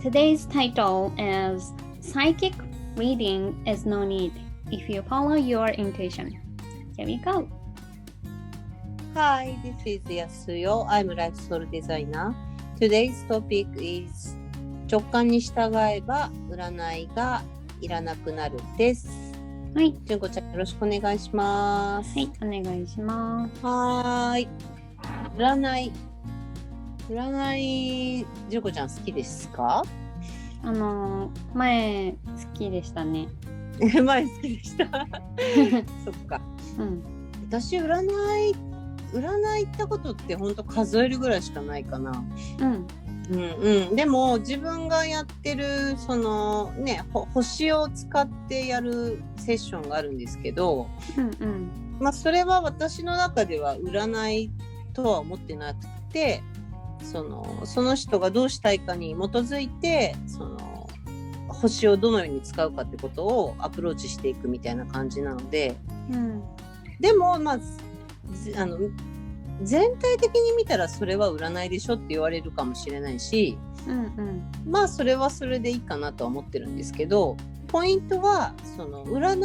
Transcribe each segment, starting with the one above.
Today's title is Psychic Reading is no need if you follow your intuition. Here we go. Hi, this is Yasuyo. I'm a life soul designer. Today's topic is 直感に従えば占いがいらなくなるです。はい。純子ちゃんよろしくお願いします。はい、お願いします。はい。占い、純子ちゃん好きですか？前好きでしたね。前好きでした。そっか。うん。私占い行ったことって本当数えるぐらいしかないかな。でも自分がやってるそのね星を使ってやるセッションがあるんですけど、それは私の中では占いとは思ってなくて、その人がどうしたいかに基づいてその星をどのように使うかってことをアプローチしていくみたいな感じなので、でも全体的に見たらそれは占いでしょって言われるかもしれないし、それはそれでいいかなとは思ってるんですけど、ポイントはその占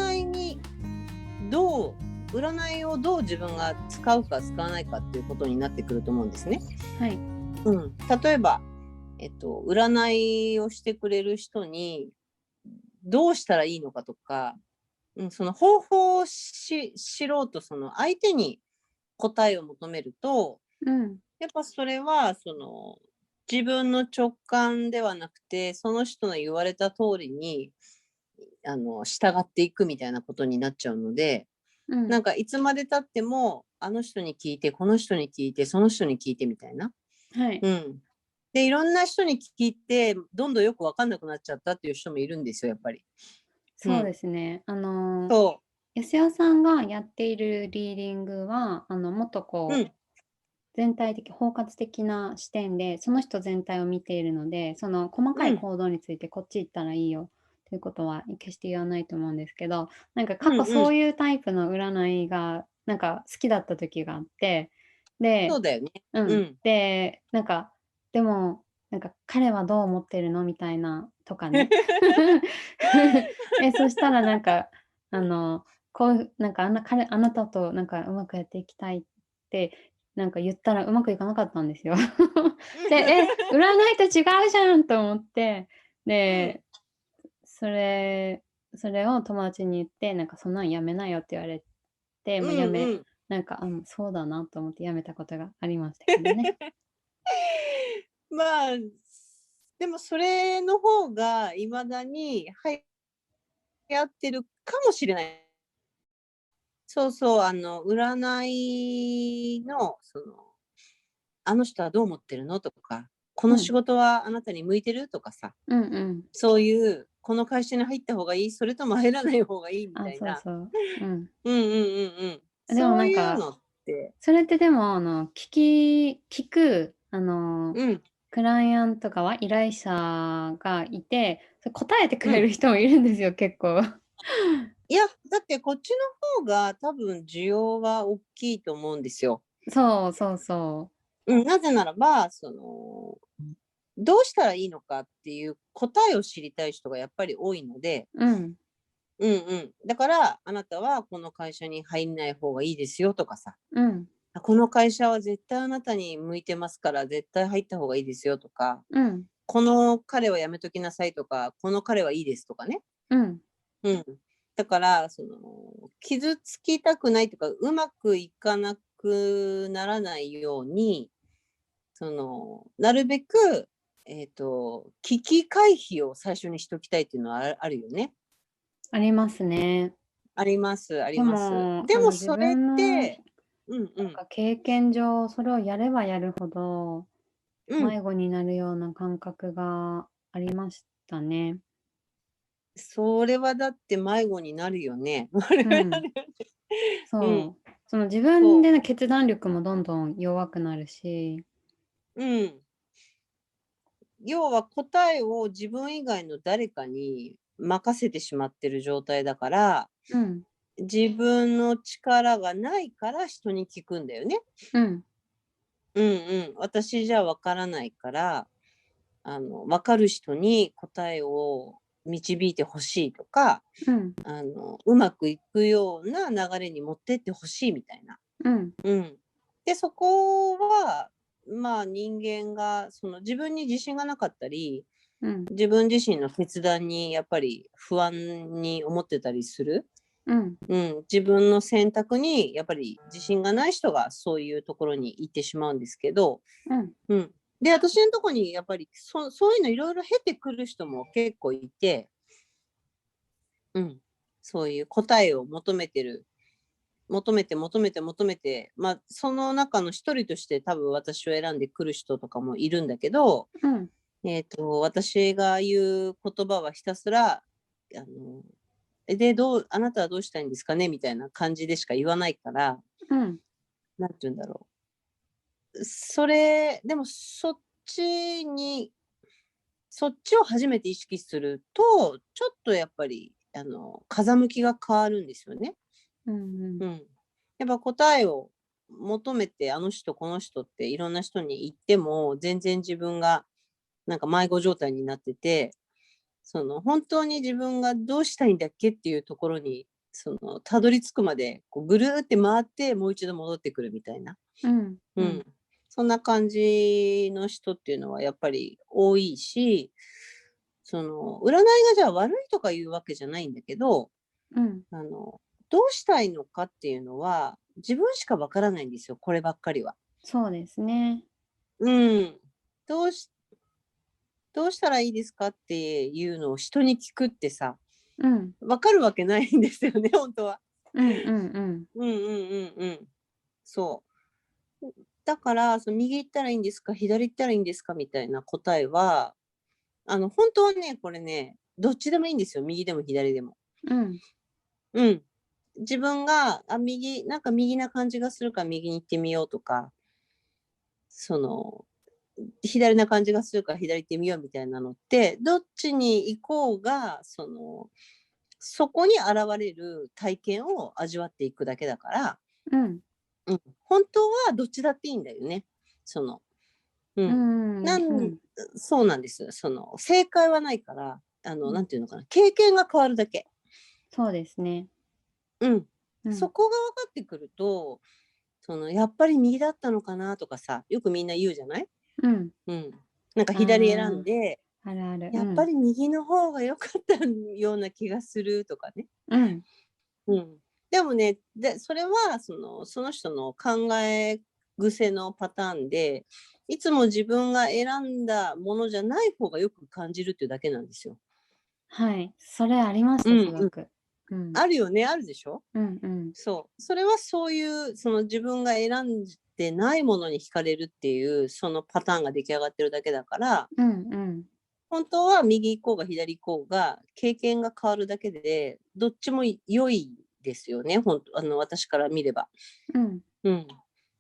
いをどう自分が使うか使わないかっていうことになってくると思うんですね。はい。例えば、占いをしてくれる人にどうしたらいいのかとか、その方法を知ろうとその相手に答えを求めると、やっぱそれはその自分の直感ではなくてその人の言われた通りに従っていくみたいなことになっちゃうので、なんかいつまで経ってもあの人に聞いてこの人に聞いてその人に聞いてみたいな、でいろんな人に聞いてどんどんよく分かんなくなっちゃったっていう人もいるんですよやっぱり。そうですね。そう安代さんがやっているリーディングはもっとこう、全体的包括的な視点でその人全体を見ているので、その細かい行動についてこっち行ったらいいよということは決して言わないと思うんですけど、なんか過去そういうタイプの占いがなんか好きだった時があって、で、そうだよね。でなんかでもなんか彼はどう思ってるのみたいなとかね。そしたらなんかこうなんかあなたとなんかうまくやっていきたいってなんか言ったらうまくいかなかったんですよ。で、占いと違うじゃんと思って、で、それを友達に言って、なんかそんなんやめなよって言われて、もうなんか、そうだなと思ってやめたことがありましたけどね。でもそれの方が未だに流行ってるかもしれない。そうそう、占いの、あの人はどう思ってるのとか、この仕事はあなたに向いてるとかさ、そういう、この会社に入った方がいい、それとも入らない方がいいみたいな。そういうのって。それってでも、聞く、クライアントとかは依頼者がいて、答えてくれる人もいるんですよ、結構。いや、だってこっちの方が多分需要は大きいと思うんですよ。そう。なぜならば、どうしたらいいのかっていう答えを知りたい人がやっぱり多いので、だからあなたはこの会社に入んない方がいいですよとかさ、この会社は絶対あなたに向いてますから絶対入った方がいいですよとか、この彼はやめときなさいとか、この彼はいいですとかね。だから傷つきたくないとかうまくいかなくならないようになるべく危機回避を最初にしておきたいっていうのはあるよね。ありますね。あります。でもそれってなんか経験上それをやればやるほど迷子になるような感覚がありましたね。それはだって迷子になるよね。その自分での決断力もどんどん弱くなるし。要は答えを自分以外の誰かに任せてしまってる状態だから、自分の力がないから人に聞くんだよね。私じゃわからないから分かる人に答えを導いてほしいとか、うまくいくような流れに持ってってほしいみたいな。で、そこは、まあ人間が自分に自信がなかったり、自分自身の決断にやっぱり不安に思ってたりする。自分の選択にやっぱり自信がない人がそういうところに行ってしまうんですけど、で、私のところにやっぱりそういうのいろいろ経てくる人も結構いて、そういう答えを求めて、まあ、その中の一人として多分私を選んでくる人とかもいるんだけど、私が言う言葉はひたすら、で、あなたはどうしたいんですかねみたいな感じでしか言わないから、なんて言うんだろう。でもそっちを初めて意識すると、ちょっとやっぱり、風向きが変わるんですよね。やっぱ答えを求めて、あの人この人っていろんな人に言っても、全然自分がなんか迷子状態になってて、本当に自分がどうしたいんだっけっていうところに、たどり着くまで、こうぐるーって回って、もう一度戻ってくるみたいな。そんな感じの人っていうのはやっぱり多いし、占いがじゃあ悪いとかいうわけじゃないんだけど、どうしたいのかっていうのは、自分しかわからないんですよ、こればっかりは。そうですね。どうしたらいいですかっていうのを人に聞くってさ、わかるわけないんですよね、本当は。そう。だから、右行ったらいいんですか、左行ったらいいんですかみたいな答えは、本当はね、これね、どっちでもいいんですよ、右でも左でも。自分が、なんか右な感じがするから右に行ってみようとか、左な感じがするから左行ってみようみたいなのって、どっちに行こうが、そこに現れる体験を味わっていくだけだから、本当はどっちだっていいんだよね。そうなんです。正解はないから、なんていうのかな、経験が変わるだけ。そうですね。そこが分かってくると、やっぱり右だったのかなとかさ、よくみんな言うじゃない？なんか左選んで、やっぱり右の方が良かったような気がするとかね。でもね、それはその人の考え癖のパターンで、いつも自分が選んだものじゃない方がよく感じるっていうだけなんですよ。はい、それありました、すごく。あるよね、あるでしょ？そう。それはそういう、自分が選んでないものに惹かれるっていう、そのパターンが出来上がってるだけだから、本当は右行こうが左行こうが、経験が変わるだけで、どっちも良いですよね、私から見れば。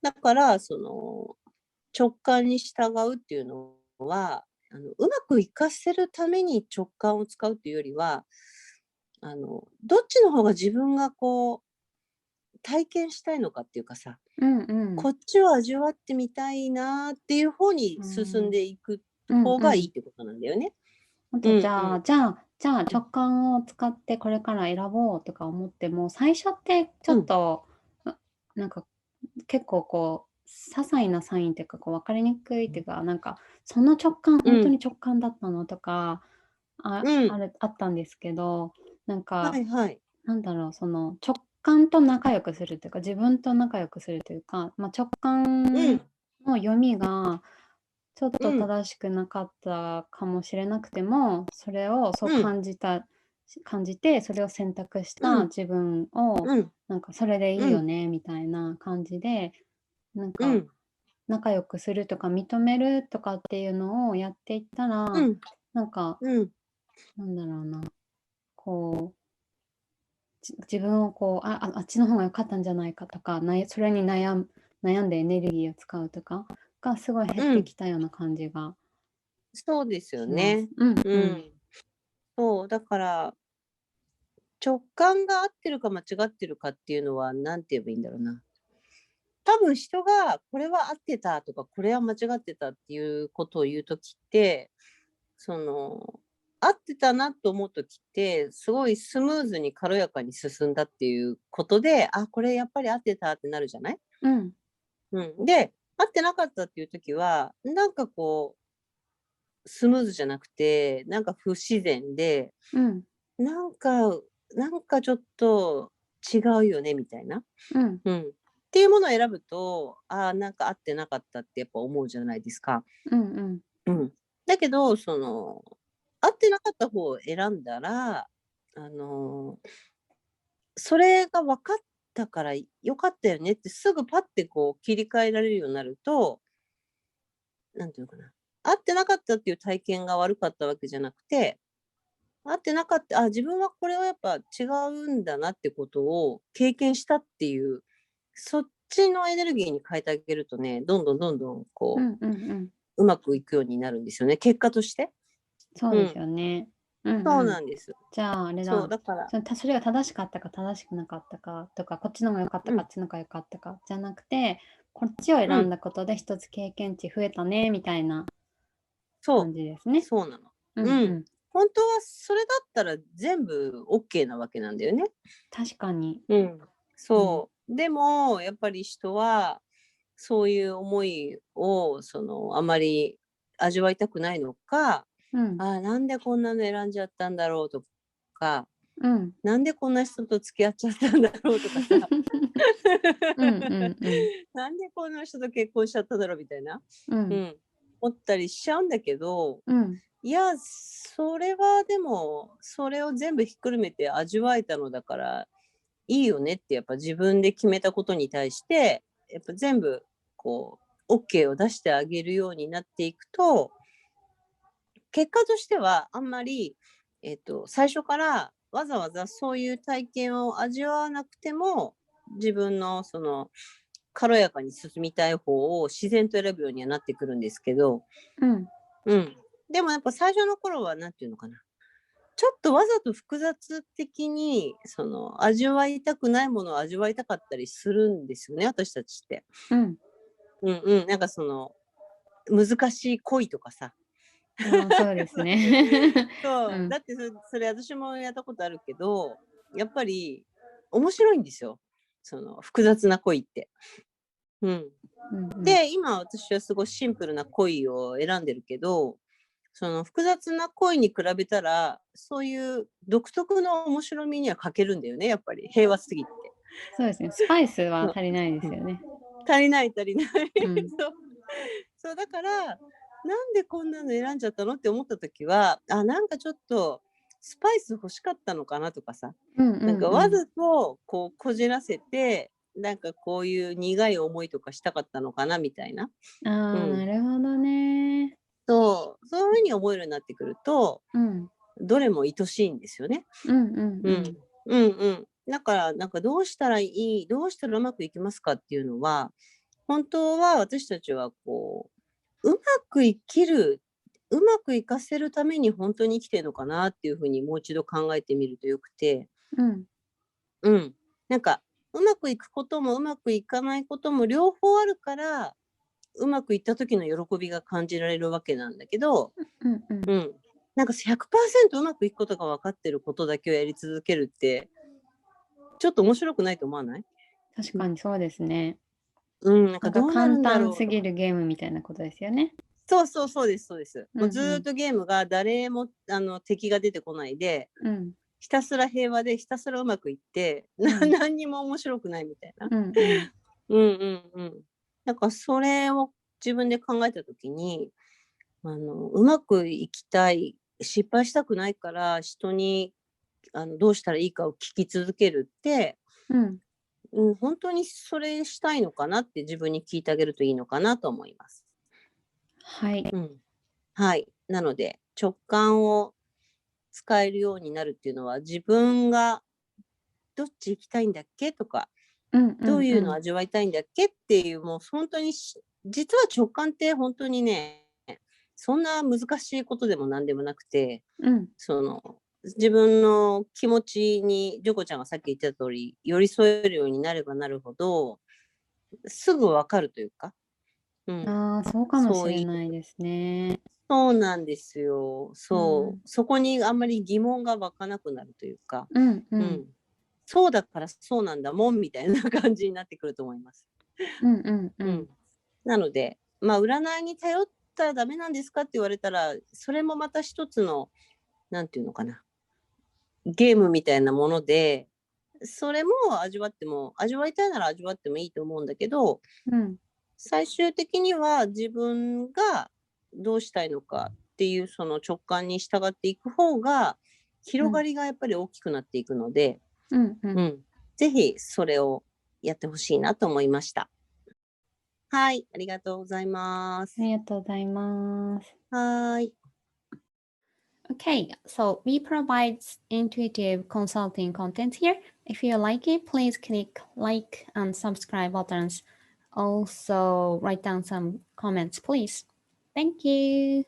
だから、直感に従うっていうのは、うまくいかせるために直感を使うっていうよりは、どっちの方が自分がこう、体験したいのかっていうかさ、こっちを味わってみたいなっていう方に進んでいく方がいいってことなんだよね。じゃあ直感を使ってこれから選ぼうとか思っても、最初ってちょっと、なんか結構こう、些細なサインっていうか、こう分かりにくいっていうか、なんか、その直感本当に直感だったのとか、あったんですけど、なんか、なんだろう、直感と仲良くするっていうか、自分と仲良くするというか、直感の読みがちょっと正しくなかったかもしれなくても、それをそう感じて、それを選択した自分を、なんかそれでいいよねみたいな感じで、なんか仲良くするとか認めるとかっていうのをやっていったら、なんか、なんだろうな、こう、自分をこう、あっちの方が良かったんじゃないかとか、それに悩んでエネルギーを使うとかがすごい減ってきたような感じがそうですよね。そう、だから、直感が合ってるか間違ってるかっていうのは、なんて言えばいいんだろうな。多分人がこれは合ってたとかこれは間違ってたっていうことを言うときって、その合ってたなと思うときってすごいスムーズに軽やかに進んだっていうことで、あ、これやっぱり合ってたってなるじゃない？うん。で、合ってなかったっていうときは、なんかこうスムーズじゃなくて、なんか不自然で、なんかちょっと違うよねみたいな。っていうものを選ぶと、なんか合ってなかったってやっぱ思うじゃないですか。だけど、合ってなかった方を選んだら、それが分かったからよかったよねってすぐパッてこう切り替えられるようになると、なんていうのかな、合ってなかったっていう体験が悪かったわけじゃなくて、合ってなかった、自分はこれはやっぱ違うんだなってことを経験したっていう、そっちのエネルギーに変えてあげるとね、どんどんこう、うまくいくようになるんですよね、結果として。そうですよね。そうなんです。じゃああれそう、だ。だから。それが正しかったか正しくなかったかとか、こっちの方が良かったか、あっちの方が良かったかじゃなくて、こっちを選んだことで一つ経験値増えたねみたいな感じですね。そうなの。本当はそれだったら全部 OK なわけなんだよね。確かに。そう。でもやっぱり人はそういう思いをあまり味わいたくないのか、なんでこんなの選んじゃったんだろうとか、なんでこんな人と付き合っちゃったんだろうとかさなんでこんな人と結婚しちゃったんだろうみたいな、思ったりしちゃうんだけど、いや、それはでもそれを全部ひっくるめて味わえたのだからいいよねってやっぱ自分で決めたことに対してやっぱ全部こう OK を出してあげるようになっていくと、結果としてはあんまり、最初からわざわざそういう体験を味わわなくても自分の軽やかに進みたい方を自然と選ぶようにはなってくるんですけど、でもやっぱ最初の頃は何て言うのかな、ちょっとわざと複雑的に味わいたくないものを味わいたかったりするんですよね、私たちって。なんか難しい恋とかさ。そうですね。そう、だってそれ私もやったことあるけど、やっぱり面白いんですよ。複雑な恋って。で、今私はすごいシンプルな恋を選んでるけど、複雑な恋に比べたら、そういう独特の面白みには欠けるんだよね、やっぱり平和すぎて。そうですね。スパイスは足りないですよね。足りない。そうだから、なんでこんなの選んじゃったのって思った時は、なんかちょっとスパイス欲しかったのかなとかさ、なんかわざとこうこじらせて、なんかこういう苦い思いとかしたかったのかなみたいな。なるほどね。そういうふうに思えるようになってくると、どれも愛しいんですよね。だからなんかどうしたらうまくいきますかっていうのは、本当は私たちはこう、うまくいかせるために本当に生きてるのかなっていうふうにもう一度考えてみるとよくて。なんかうまくいくこともうまくいかないことも両方あるから、うまくいった時の喜びが感じられるわけなんだけど、なんか100% うまくいくことが分かってることだけをやり続けるって、ちょっと面白くないと思わない？確かにそうですね。なんかどうなるんだろうとか。簡単すぎるゲームみたいなことですよね。そうです。もうずっとゲームが誰も敵が出てこないで、ひたすら平和でひたすらうまくいって、何にも面白くないみたいな。なんかそれを自分で考えた時に、うまくいきたい、失敗したくないから人にどうしたらいいかを聞き続けるって、本当にそれしたいのかなって自分に聞いてあげるといいのかなと思います。はい。はい。なので、直感を使えるようになるっていうのは、自分がどっち行きたいんだっけとか、どういうのを味わいたいんだっけっていう、もう本当に実は直感って本当にね、そんな難しいことでも何でもなくて、自分の気持ちにジョコちゃんがさっき言ってた通り寄り添えるようになればなるほど、すぐわかるというか。ああ、そうかもしれないですね。そうなんですよ。そう。そこにあんまり疑問が湧かなくなるというか。そうだからそうなんだもんみたいな感じになってくると思います。なので、まあ、占いに頼ったらダメなんですかって言われたら、それもまた一つの、なんていうのかな。ゲームみたいなもので、それも味わいたいなら味わってもいいと思うんだけど、最終的には自分がどうしたいのかっていうその直感に従っていく方が、広がりがやっぱり大きくなっていくので、ぜひそれをやってほしいなと思いました。はい、ありがとうございます。ありがとうございます。はい。Okay, so we provide intuitive consulting content here. If you like it, please click like and subscribe buttons. Also, write down some comments, please. Thank you.